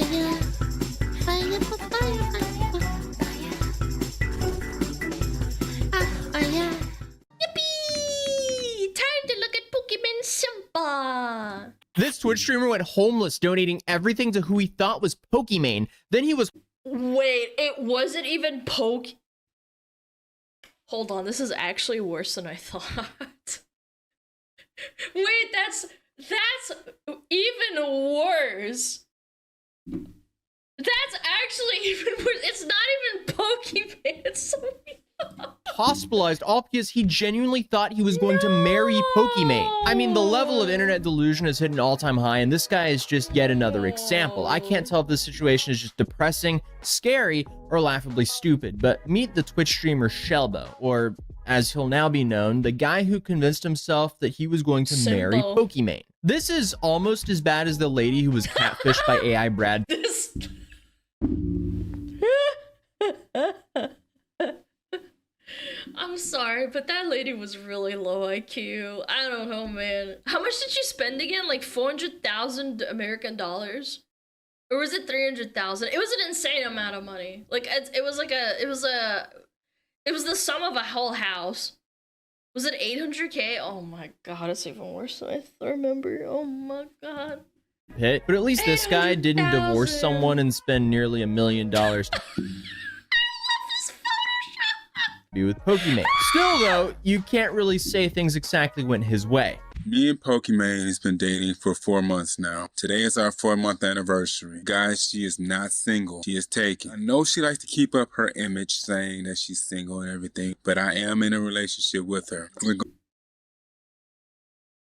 fire, fire for fire, fire. Yippee! Time to look at Pokimane Simpa. This Twitch streamer went homeless, donating everything to who he thought was Pokimane. Then he was— Wait, it wasn't even Hold on, this is actually worse than I thought. Wait, that's even worse. That's actually even worse. It's not even Pokimane, it's something else. hospitalized, all because he genuinely thought he was going to marry Pokimane. I mean, the level of internet delusion has hit an all-time high, and this guy is just yet another example. I can't tell if this situation is just depressing, scary, or laughably stupid, but meet the Twitch streamer Shelbo, or as he'll now be known, the guy who convinced himself that he was going to marry Pokimane. This is almost as bad as the lady who was catfished by AI Brad. I'm sorry, but that lady was really low IQ. I don't know, man. How much did she spend again? Like 400,000 American dollars? Or was it 300,000? It was an insane amount of money. Like it was the sum of a whole house. Was it 800K? Oh my god, it's even worse than I remember. Oh my god. But at least this guy didn't divorce someone and spend nearly $1 million to be with Pokimane. Still though, you can't really say things exactly went his way. Me and Pokimane has been dating for 4 months now. Today is our 4-month anniversary. Guys, she is not single. She is taken. I know she likes to keep up her image saying that she's single and everything, but I am in a relationship with her.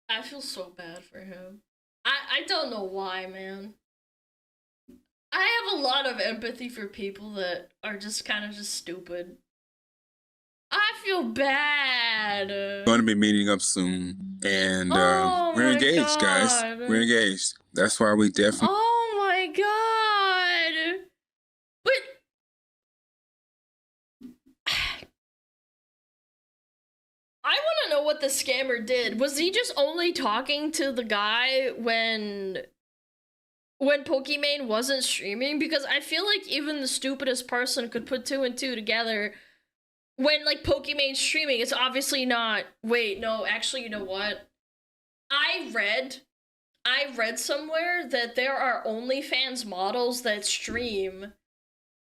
I feel so bad for him. I don't know why, man. I have a lot of empathy for people that are just kind of just stupid. I feel bad. Going to be meeting up soon, and we're engaged, guys. We're engaged. That's why we definitely. Oh my god! But I want to know what the scammer did. Was he just only talking to the guy when Pokimane wasn't streaming? Because I feel like even the stupidest person could put 2 and 2 together. When, like, Pokimane's streaming, it's obviously not... Wait, no, actually, you know what? I read somewhere that there are OnlyFans models that stream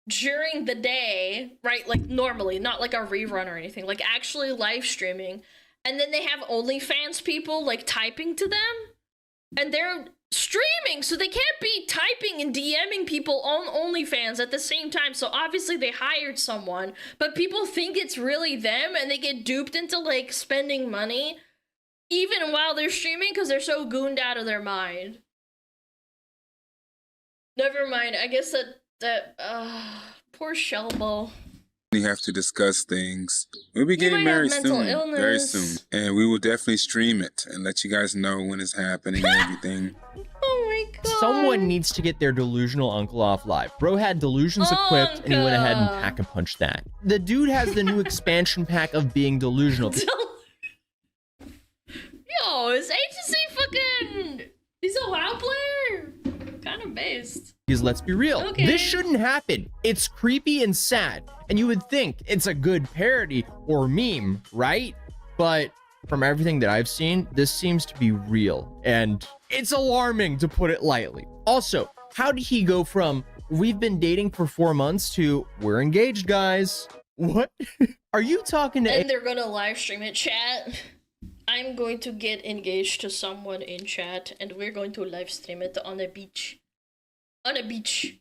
during the day, right? Like, normally, not like a rerun or anything. Like, actually live streaming. And then they have OnlyFans people, like, typing to them. And they're streaming, so they can't be typing and DMing people on OnlyFans at the same time. So obviously they hired someone, but people think it's really them and they get duped into like spending money even while they're streaming because they're so gooned out of their mind. Never mind. I guess that poor Shelbo. We have to discuss things. We'll be getting married soon, very soon, and we will definitely stream it and let you guys know when it's happening and everything. Oh my god. Someone needs to get their delusional uncle off live. Bro had delusions equipped and he went ahead and pack-a-punched that. The dude has the new expansion pack of being delusional. Yo, is HC fucking... He's a WoW player? Kind of based. Because let's be real, okay. This shouldn't happen. It's creepy and sad, and you would think it's a good parody or meme, right? But from everything that I've seen, this seems to be real, and it's alarming to put it lightly. Also, how did he go from we've been dating for 4 months to we're engaged, guys? What? Are you talking to... And they're gonna live stream it, chat. I'm going to get engaged to someone in chat, and we're going to live stream it on a beach. On a beach.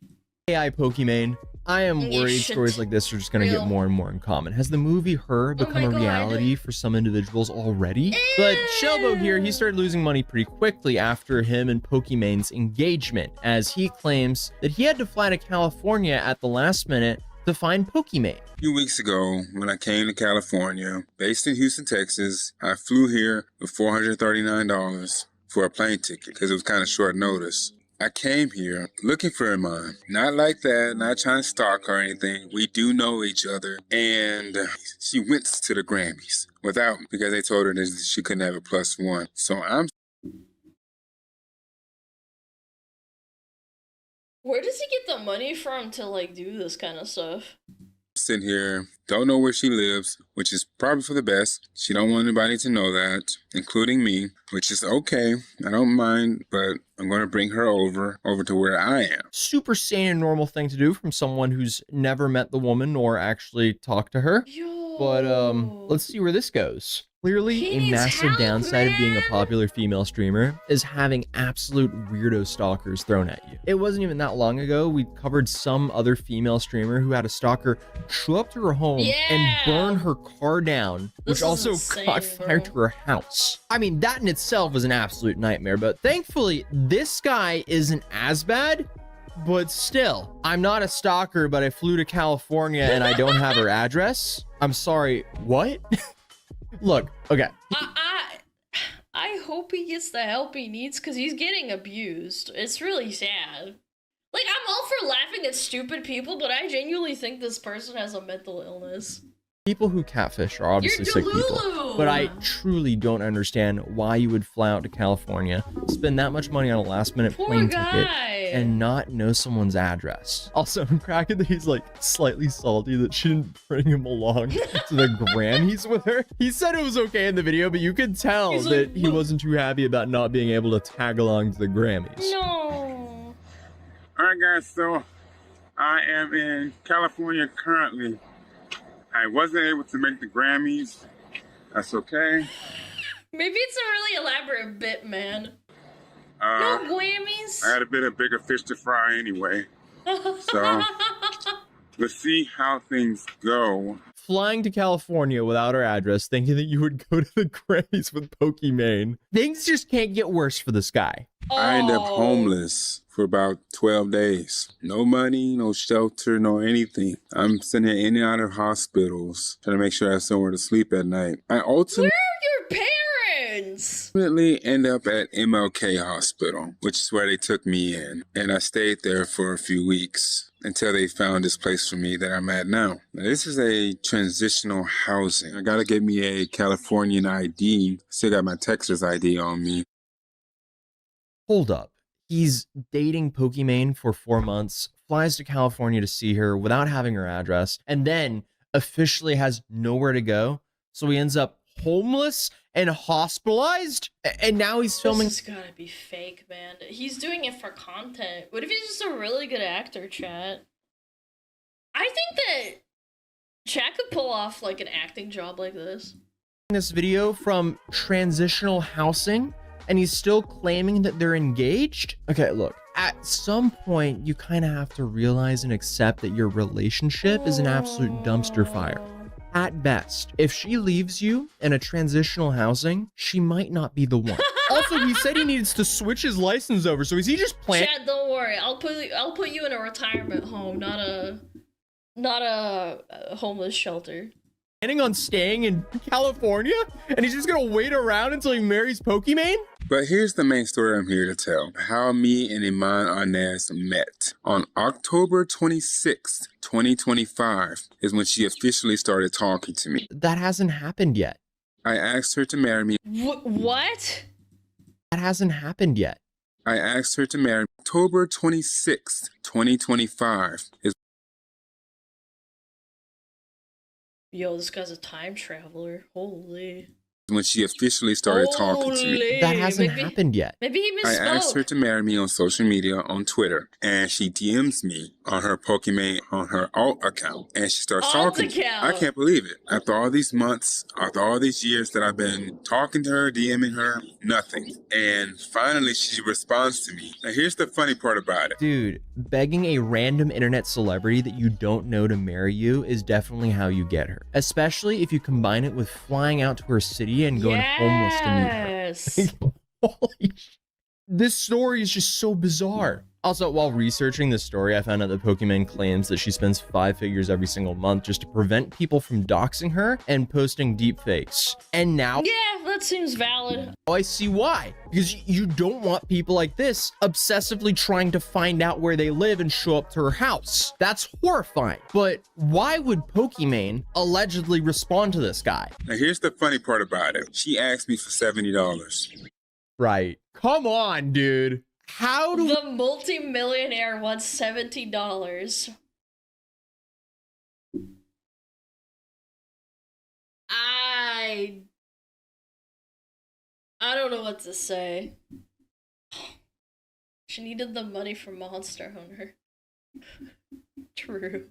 AI Pokimane? I am worried stories like this are just going to get more and more uncommon. Has the movie Her become a reality for some individuals already? But Shelbo here, he started losing money pretty quickly after him and Pokimane's engagement, as he claims that he had to fly to California at the last minute to find Pokimane. A few weeks ago, when I came to California, based in Houston, Texas, I flew here with $439 for a plane ticket because it was kind of short notice. I came here looking for Iman. Not like that, not trying to stalk her or anything. We do know each other. And she went to the Grammys without me because they told her that she couldn't have a +1. So I'm Where does he get the money from to like do this kind of stuff? Sitting here, don't know where she lives, which is probably for the best. She don't want anybody to know that, including me, which is okay. I don't mind, but I'm going to bring her over to where I am. Super sane and normal thing to do from someone who's never met the woman or actually talked to her. Yo. But let's see where this goes. Clearly, He a needs massive help, downside of being a man. popular female streamer is having absolute weirdo stalkers thrown at you. It wasn't even that long ago we covered some other female streamer who had a stalker show up to her home and burn her car down, This which is also insane, caught fire bro. to her house. I mean, that in itself was an absolute nightmare, but thankfully, this guy isn't as bad. But still, I'm not a stalker, but I flew to California and I don't have her address. I'm sorry, what? Look, okay. I hope he gets the help he needs because he's getting abused. It's really sad. Like, I'm all for laughing at stupid people, but I genuinely think this person has a mental illness. People who catfish are obviously sick people, Delulu! but I truly don't understand why you would fly out to California, spend that much money on a last-minute Poor plane guy. ticket, and not know someone's address. Also, I'm cracking that he's like slightly salty that she didn't bring him along to the Grammys with her. He said it was okay in the video, but you could tell He's that like, he wasn't too happy about not being able to tag along to the Grammys. No. All right, guys, so I am in California currently. I wasn't able to make the Grammys. That's okay. Maybe it's a really elaborate bit, man. No Grammys. I had a bit of bigger fish to fry anyway. So let's see how things go. Flying to California without her address, thinking that you would go to the Grammys with Pokimane. Things just can't get worse for this guy. I ended up homeless for about 12 days. No money, no shelter, no anything. I'm sitting in and out of hospitals, trying to make sure I have somewhere to sleep at night. I ultimately Where are your parents? end up at MLK Hospital, which is where they took me in. And I stayed there for a few weeks until they found this place for me that I'm at now. Now, this is a transitional housing. I gotta get me a Californian ID. Still got my Texas ID on me. Hold up. He's dating Pokimane for 4 months, flies to California to see her without having her address, and then officially has nowhere to go. So he ends up homeless and hospitalized, and now he's filming. This has gotta be fake, man. He's doing it for content. What if he's just a really good actor, chat? I think that chat could pull off like an acting job like this. This video from transitional housing, and he's still claiming that they're engaged. Okay, look, at some point you kind of have to realize and accept that your relationship is an absolute dumpster fire. At best, if she leaves you in a transitional housing, she might not be the one. Also, he said he needs to switch his license over, so is he just planning? Chad, don't worry. I'll put you in a retirement home, not a homeless shelter. Planning on staying in California, and he's just gonna wait around until he marries Pokimane? But here's the main story I'm here to tell. How me and Iman Arnaz met. On October 26th, 2025 is when she officially started talking to me. That hasn't happened yet. I asked her to marry me. What? That hasn't happened yet. I asked her to marry me. October 26th, 2025 is Yo, this guy's a time traveler. Holy. when she officially started talking to me. Holy. That hasn't Maybe- happened yet. Maybe he I asked her misspoke. to marry me on social media, on Twitter, and she DMs me on her Pokimane, on her alt account, and she starts Alt talking. account. I can't believe it. After all these months, after all these years that I've been talking to her, DMing her, nothing. And finally, she responds to me. Now, here's the funny part about it. Dude, begging a random internet celebrity that you don't know to marry you is definitely how you get her. Especially if you combine it with flying out to her city and going homeless to meet her. Yes. Holy sh- This story is just so bizarre. Also, while researching this story, I found out that Pokimane claims that she spends 5 figures every single month just to prevent people from doxing her and posting deepfakes. And now Yeah, that seems valid. I see why. Because you don't want people like this obsessively trying to find out where they live and show up to her house. That's horrifying. But why would Pokimane allegedly respond to this guy? Now, here's the funny part about it. She asked me for $70. Right. Come on, dude. How do The multi-millionaire wants $70. I don't know what to say. She needed the money from Monster Hunter. True.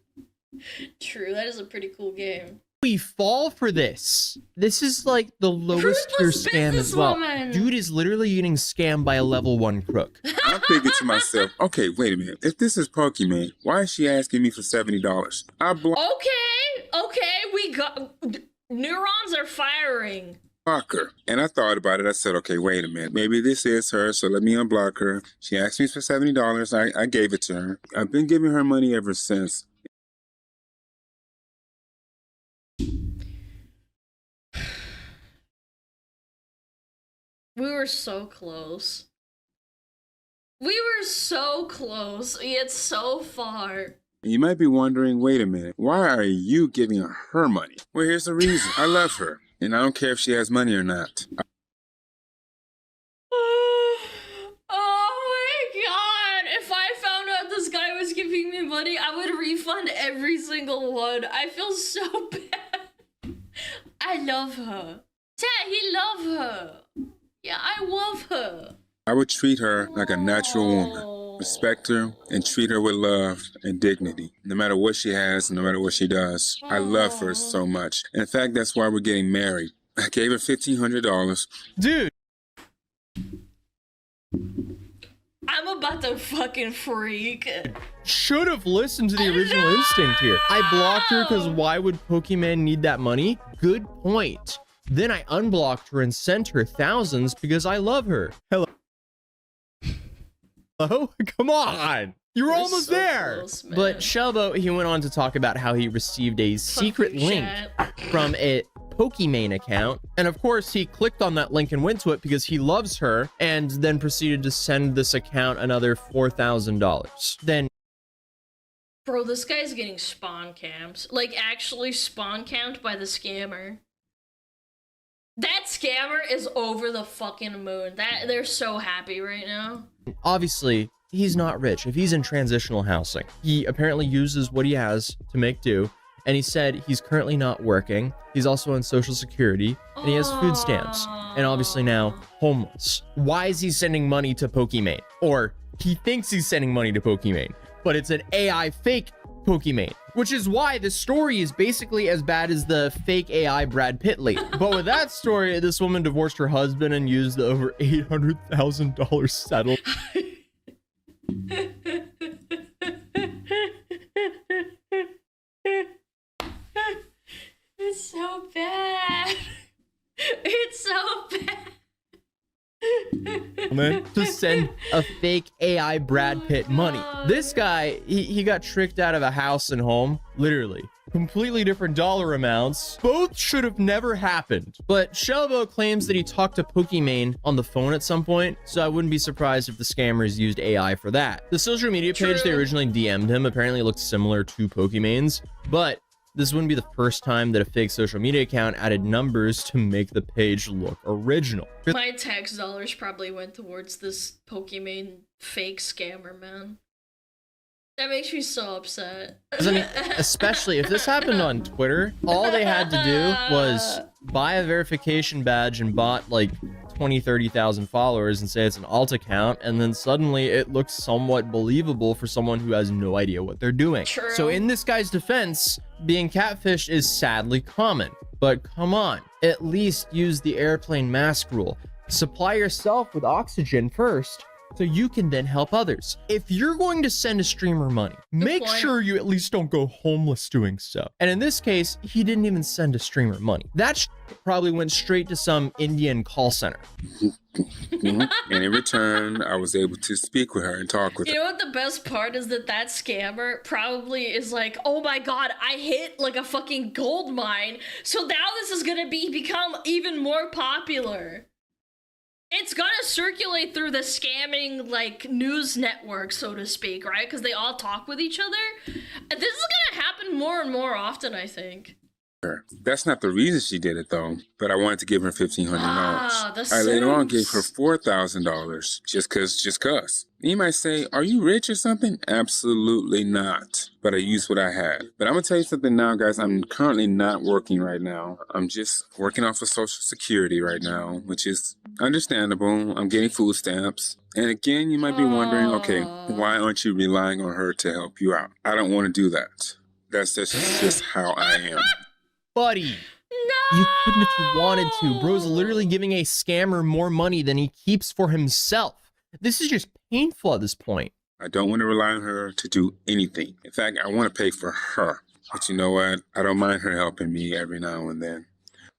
True, that is a pretty cool game. we fall for this? This is like the lowest tier Ruthless scam as well. businesswoman. Dude is literally getting scammed by a level 1 crook. I'm thinking to myself, okay, wait a minute. If this is Pokimane, why is she asking me for $70? I block Okay, we got... Neurons are firing. her. And I thought about it. I said, okay, wait a minute. Maybe this is her, so let me unblock her. She asked me for $70. I gave it to her. I've been giving her money ever since. We were so close. We were so close, yet so far. You might be wondering, wait a minute, why are you giving her money? Well, here's the reason. I love her, and I don't care if she has money or not. Oh my god! If I found out this guy was giving me money, I would refund every single one. I feel so bad. I love her. Yeah, he love her. Yeah, I love her. I would treat her like a natural woman, respect her, and treat her with love and dignity, no matter what she has, no matter what she does. I love her so much. In fact, that's why we're getting married. I gave her $1,500. Dude. I'm about to fucking freak. Should have listened to the original instinct here. I blocked her because why would Pokimane need that money? Good point. Then I unblocked her and sent her thousands because I love her. Hello? Hello? Come on! You were almost so there! close, man. But Shelbo, he went on to talk about how he received a secret Fucking link shit. from a Pokimane account. And of course, he clicked on that link and went to it because he loves her and then proceeded to send this account another $4,000. Then Bro, this guy's getting spawn camped. Like, actually spawn camped by the scammer. That scammer is over the fucking moon. They're so happy right now. obviously, he's not rich. If he's in transitional housing, he apparently uses what he has to make do. And he said he's currently not working. He's also on Social Security, and he has food stamps, and obviously now homeless. Why is he sending money to Pokimane? Or he thinks he's sending money to Pokimane, but it's an AI fake Pokimane, which is why the story is basically as bad as the fake AI Brad Pitt leak. But with that story, this woman divorced her husband and used the over $800,000 settle. It's so bad. It's so bad. To send a fake AI Brad Pitt money. This guy, he got tricked out of a house and home, literally. Completely different dollar amounts. Both should have never happened. But Shelbo claims that he talked to Pokimane on the phone at some point, so I wouldn't be surprised if the scammers used AI for that. The social media page they originally DM'd him apparently looked similar to Pokimane's, but this wouldn't be the first time that a fake social media account added numbers to make the page look original. My tax dollars probably went towards this Pokimane fake scammer, man. That makes me so upset. 'Cause, I mean, especially if this happened on Twitter, all they had to do was buy a verification badge and bought like 20, 30,000 followers and say it's an alt account, and then suddenly it looks somewhat believable for someone who has no idea what they're doing. True. So in this guy's defense, being catfished is sadly common, but come on, at least use the airplane mask rule. Supply yourself with oxygen first, so you can then help others. If you're going to send a streamer money, make point. sure you at least don't go homeless doing so. And in this case, he didn't even send a streamer money. That probably went straight to some Indian call center. And in return, I was able to speak with her and talk with her. You know what the best part is? That scammer probably is like, oh my god, I hit like a fucking gold mine, so now this is gonna become even more popular. It's gonna circulate through the scamming, like, news network, so to speak, right? Because they all talk with each other. This is gonna happen more and more often, I think. her. That's not the reason she did it though, but I wanted to give her $1,500. I later on gave her $4,000 just cause. You might say, are you rich or something? Absolutely not. But I used what I had. But I'm gonna tell you something now, guys. I'm currently not working right now. I'm just working off of Social Security right now, which is understandable. I'm getting food stamps. And again, you might be wondering, okay, why aren't you relying on her to help you out? I don't want to do that. That's just how I am. Buddy, No! you couldn't if you wanted to. Bro's literally giving a scammer more money than he keeps for himself. This is just painful at this point. I don't want to rely on her to do anything. In fact, I want to pay for her. But you know what? I don't mind her helping me every now and then.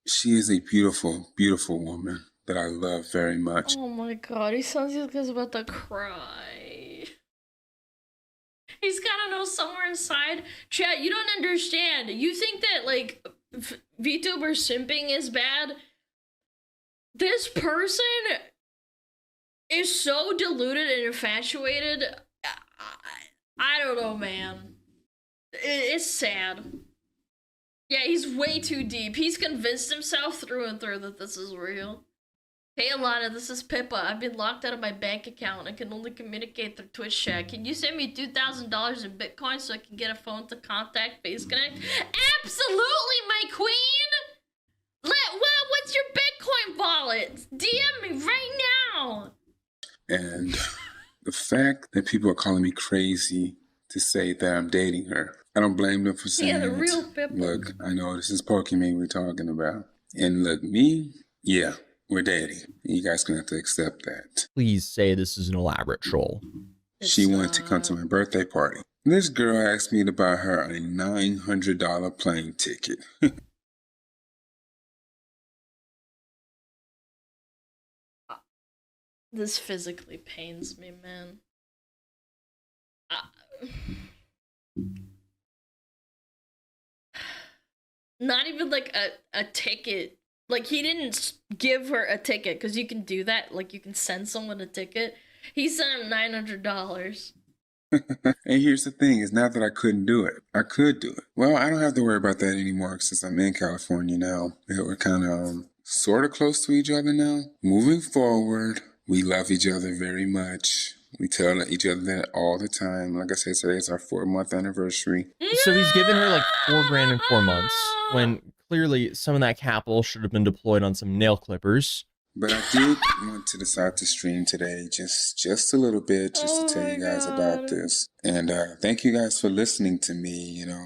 She is a beautiful, beautiful woman that I love very much. Oh my god, he sounds like he's about to cry. He's gotta know somewhere inside. Chat, you don't understand. You think that, like, VTuber simping is bad? This person is so deluded and infatuated. I don't know, man. It's sad. Yeah, he's way too deep. He's convinced himself through and through that this is real. Hey Alana, this is Pippa. I've been locked out of my bank account and can only communicate through Twitch chat. Can you send me $2,000 in Bitcoin so I can get a phone to contact Face Connect? Absolutely, my queen! What's your Bitcoin wallet? DM me right now! And the fact that people are calling me crazy to say that I'm dating her, I don't blame them for saying the it. real Pippa. Look, I know this is Pokimane we're talking about. And look, me, yeah, we're dating. You guys gonna have to accept that. Please say this is an elaborate troll. She wanted to come to my birthday party. This girl asked me to buy her a $900 plane ticket. This physically pains me, man. Not even like a ticket. Like, he didn't give her a ticket, because you can do that. Like, you can send someone a ticket. He sent him $900. And here's the thing, it's not that I couldn't do it. I could do it. Well, I don't have to worry about that anymore since I'm in California now. We're kind of sort of close to each other now. Moving forward, we love each other very much. We tell each other that all the time. Like I said, today is our 4-month anniversary. So he's given her like $4,000 in 4 months, when clearly some of that capital should have been deployed on some nail clippers. But I did want to decide to stream today just a little bit, just to tell you guys about this. And thank you guys for listening to me. You know,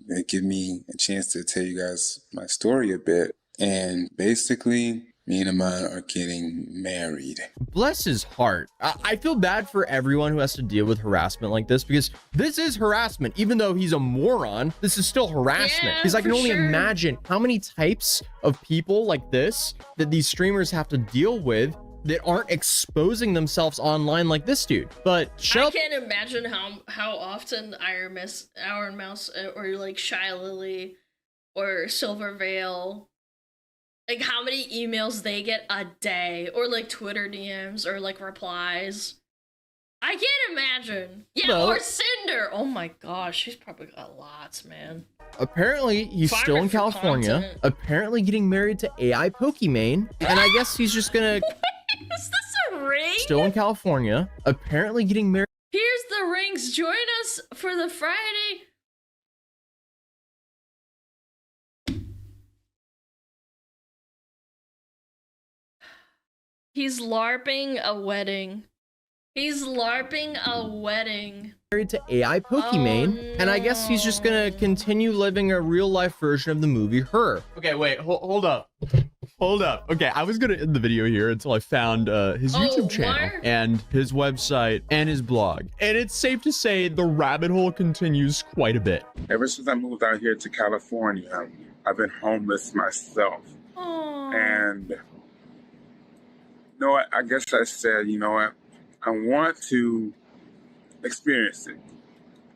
it gave me a chance to tell you guys my story a bit. And basically, me and Amon are getting married. Bless his heart. I feel bad for everyone who has to deal with harassment like this, because this is harassment. Even though he's a moron, this is still harassment. Yeah, Because I can for only sure. imagine how many types of people like this that these streamers have to deal with that aren't exposing themselves online like this dude. But I can't imagine how often Iron Mouse or like Shy Lily or Silver Veil, like how many emails they get a day, or like Twitter DMs or like replies. I can't imagine. Yeah, No. or Cinder. Oh my gosh, she's probably got lots, man. apparently he's still Farming in for California, content. apparently getting married to AI Pokimane, and I guess he's just gonna Is this a ring? still in California, apparently getting married. Here's the rings. Join us for the Friday. He's LARPing a wedding. He's LARPing a wedding. Married to AI Pokimane, and I guess he's just gonna continue living a real life version of the movie Her. Okay, wait, hold up. Hold up. Okay, I was gonna end the video here until I found his YouTube channel what? and his website and his blog. And it's safe to say the rabbit hole continues quite a bit. Ever since I moved out here to California, I've been homeless myself. Aww. And you know what? I guess I said, you know what? I want to experience it.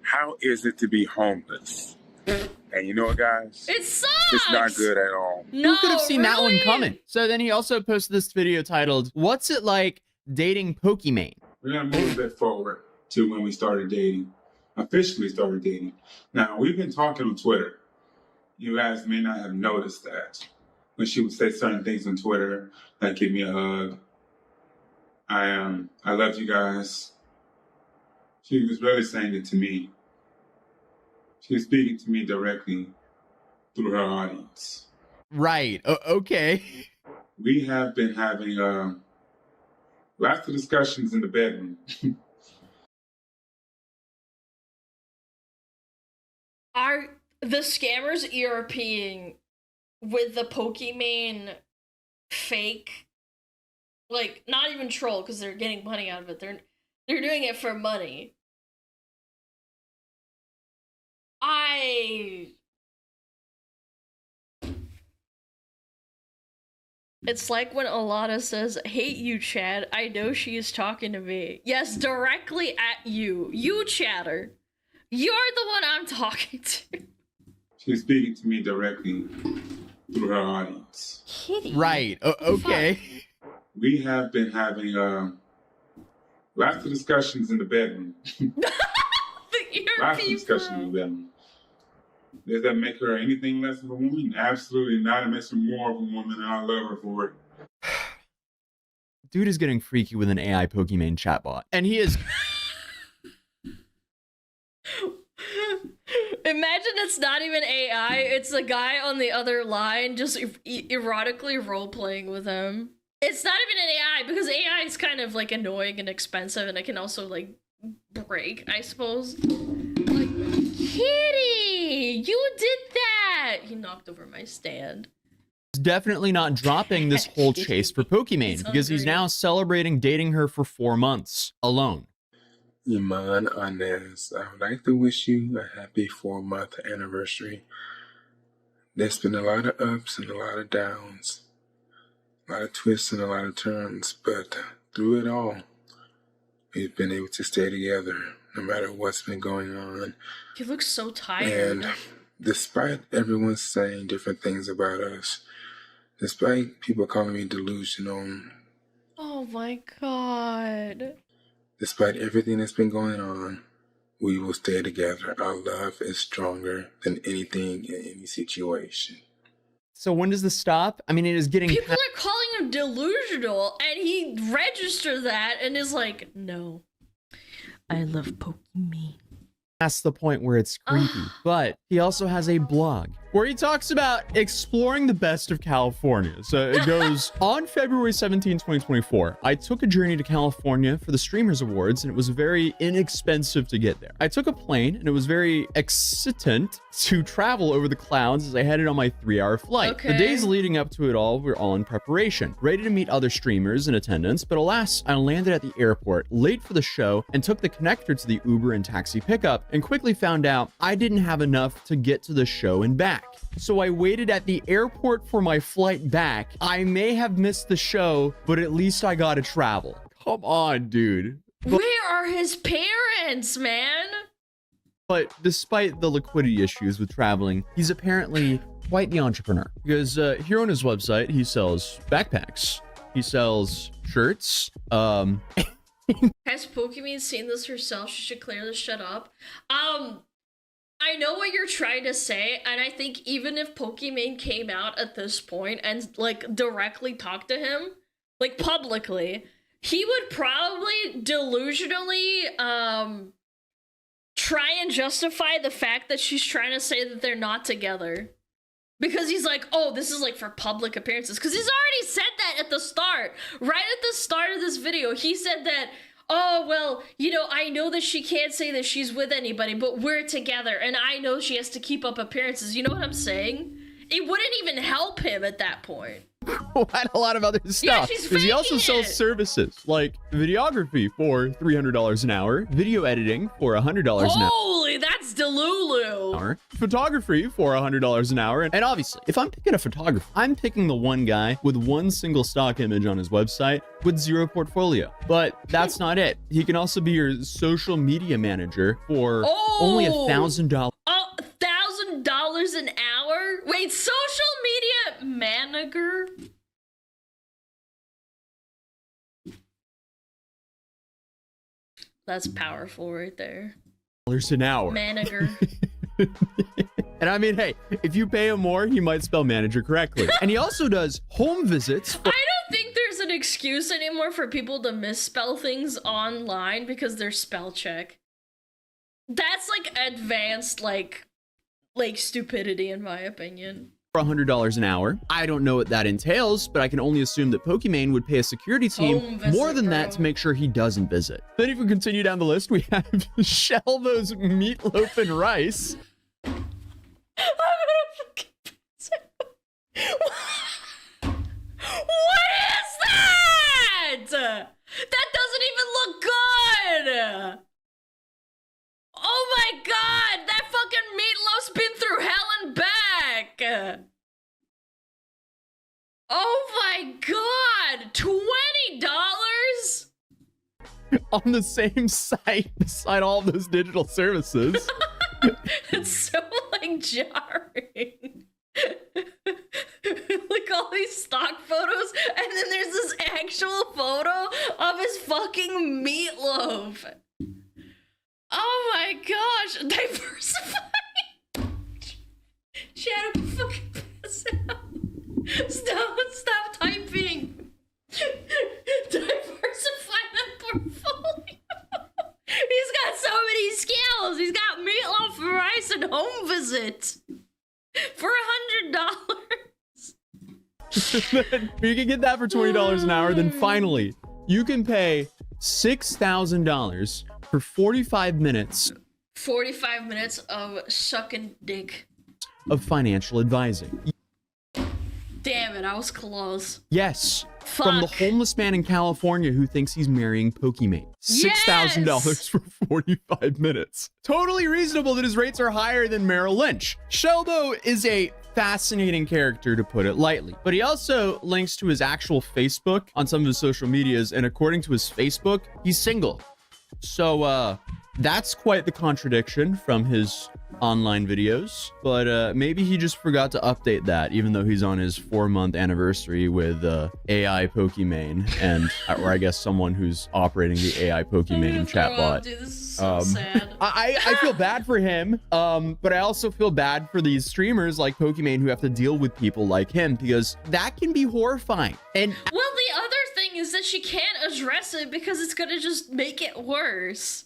How is it to be homeless? And you know what, guys? It sucks. It's not good at all. No, Who could have seen that one really? coming? So then he also posted this video titled, "What's it like dating Pokimane?" We're going to move a bit forward to when we started dating, officially started dating. Now, we've been talking on Twitter, You guys may not have noticed that when she would say certain things on Twitter, like give me a hug. I love you guys. She was really saying it to me. She was speaking to me directly through her audience. Right. Okay. We have been having lots of discussions in the bedroom. Are the scammers ERPing with the Pokimane fake? Like, not even troll because they're getting money out of it. They're doing it for money. It's like when Alana says, "Hate you, Chad. I know she is talking to me." Yes, directly at you. You, Chatter. You're the one I'm talking to. She's speaking to me directly through her audience. Kitty. Right. Okay. Fuck. We have been having lots of discussions in the bedroom. Lots of discussions in the bedroom. Does that make her anything less of a woman? Absolutely not. It makes her more of a woman, and I love her for it. Dude is getting freaky with an AI Pokimane chatbot, and he is. Imagine it's not even AI, it's the guy on the other line just erotically role-playing with him. It's not even an AI, because AI is kind of, like, annoying and expensive, and it can also, like, break, I suppose. Like, Kitty! You did that! He knocked over my stand. He's definitely not dropping this whole chase for Pokimane, because he's now celebrating dating her for 4 months, alone. Iman Anez, I would like to wish you a happy 4-month anniversary. There's been a lot of ups and a lot of downs, a lot of twists and a lot of turns, but through it all, we've been able to stay together no matter what's been going on. He looks so tired. And despite everyone saying different things about us, despite people calling me delusional, oh my god. Despite everything that's been going on, we will stay together. Our love is stronger than anything in any situation. So when does this stop? I mean, it is getting... People are calling him delusional, and he registered that and is like, no. I love Pokimane. Past the point where it's creepy. But he also has a blog where he talks about exploring the best of California. So it goes, on February 17, 2024, I took a journey to California for the Streamers Awards, and it was very inexpensive to get there. I took a plane, and it was very excitant to travel over the clouds as I headed on my 3-hour flight. Okay. The days leading up to it all were all in preparation, ready to meet other streamers in attendance, but alas, I landed at the airport late for the show and took the connector to the Uber and taxi pickup, and quickly found out I didn't have enough to get to the show and back. So I waited at the airport for my flight back. I may have missed the show, but at least I got to travel. Come on, dude. Where are his parents, man? But despite the liquidity issues with traveling, he's apparently quite the entrepreneur. Because here on his website, he sells backpacks. He sells shirts. Has Pokimane seen this herself? She should clearly shut up. I know what you're trying to say, and I think even if Pokimane came out at this point and, like, directly talked to him, like, publicly, he would probably delusionally, try and justify the fact that she's trying to say that they're not together. Because he's like, oh, this is, like, for public appearances. Because he's already said that at the start. Right at the start of this video, he said that, oh, well, you know, I know that she can't say that she's with anybody, but we're together, and I know she has to keep up appearances. You know what I'm saying? It wouldn't even help him at that point. Quite a lot of other stuff. Because he also sells services like videography for $300 an hour, video editing for $100 an hour. Holy, that's Delulu. Photography for $100 an hour. And obviously, if I'm picking a photographer, I'm picking the one guy with one single stock image on his website with zero portfolio. But that's not it. He can also be your social media manager for only $1,000. $1,000 an hour? Wait, social media manager? That's powerful right there. An hour. Manager. And I mean, hey, if you pay him more, he might spell manager correctly. And he also does home visits. I don't think there's an excuse anymore for people to misspell things online because they're spell check. That's like advanced, like stupidity in my opinion. For $100 an hour. I don't know what that entails, but I can only assume that Pokimane would pay a security team more than that to make sure he doesn't visit. Then if we continue down the list, we have Shelbo's meatloaf and rice. I'm gonna fucking pass out. What is that? That doesn't even look good. Oh my god, that fucking meatloaf's been through hell and back. Oh my god, $20? On the same site beside all those digital services. It's so like jarring. Like all these stock photos, and then there's this actual photo of his fucking meatloaf. Oh my gosh, diversify. Chad, I'm fucking pass out. Stop typing. Diversify that portfolio. He's got so many skills. He's got meatloaf, rice, and home visit for $100. You can get that for $20 an hour. Then finally, you can pay $6,000 for 45 minutes. 45 minutes of sucking dick. Of financial advising. Damn it, I was close. Yes. Fuck. From the homeless man in California who thinks he's marrying Pokimane. $6,000 for 45 minutes. Totally reasonable that his rates are higher than Merrill Lynch. Shelbo is a fascinating character, to put it lightly, but he also links to his actual Facebook on some of his social medias, and according to his Facebook, he's single. So that's quite the contradiction from his online videos, but maybe he just forgot to update that, even though he's on his 4-month anniversary with AI Pokimane, and or I guess someone who's operating the AI Pokimane chatbot. Dude, this is so sad. I feel bad for him, but I also feel bad for these streamers like Pokimane who have to deal with people like him, because that can be horrifying. And well, the other thing is that she can't address it because it's gonna just make it worse.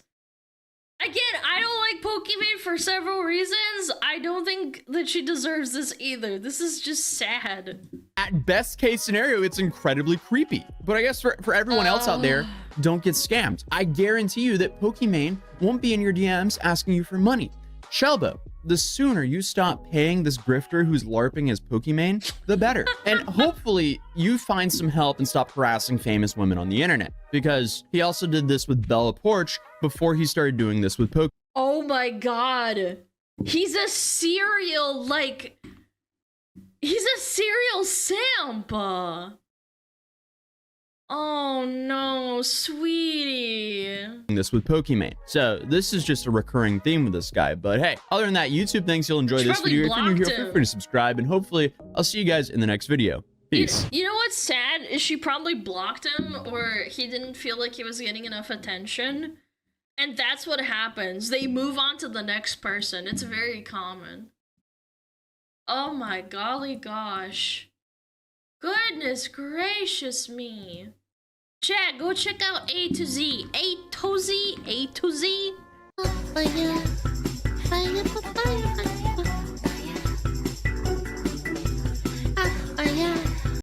Again, I don't like Pokimane for several reasons. I don't think that she deserves this either. This is just sad. At best case scenario, it's incredibly creepy. But I guess for everyone else out there, don't get scammed. I guarantee you that Pokimane won't be in your DMs asking you for money. Shelbo, the sooner you stop paying this grifter who's LARPing as Pokimane, the better. And hopefully you find some help and stop harassing famous women on the internet, because he also did this with Bella Porch before he started doing this with Pokimane. Oh my god. He's a serial, he's a serial simp. Oh no, sweetie. This with Pokimane. So this is just a recurring theme with this guy. But hey, other than that, YouTube thinks you'll enjoy this video. If you're new here, feel free to subscribe, and hopefully I'll see you guys in the next video. Peace. You know what's sad is she probably blocked him, or he didn't feel like he was getting enough attention. And that's what happens. They move on to the next person. It's very common. Oh my golly gosh. Goodness gracious me. Chat, go check out A to Z. A to Z. A to Z.